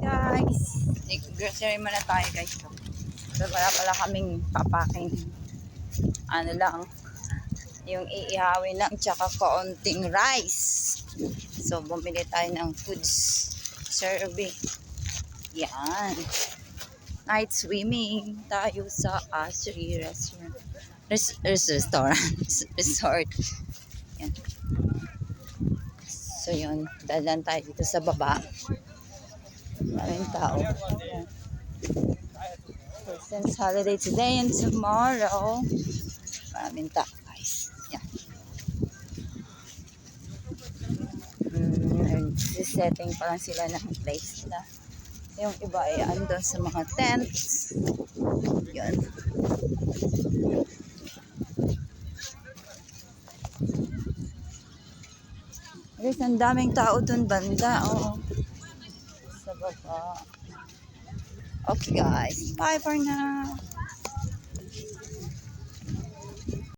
guys. Grocery muna tayo guys. So wala pala kaming papaking. Ano lang. Yung iihawin lang tsaka kaunting rice. So bumili tayo ng foods. Survey. Yan. Night swimming tayo sa Asri restaurant. Resort. Yan. So yun, dalan tayo dito sa baba. Maraming tao. Yan. So since holiday today and tomorrow, maraming tao guys. Yan. Setting pa lang sila ng place na. Yung iba ay andun sa mga tents. Yun. Guys, ang daming tao dun banda. Oo. Sa baba. Okay guys. Bye for now.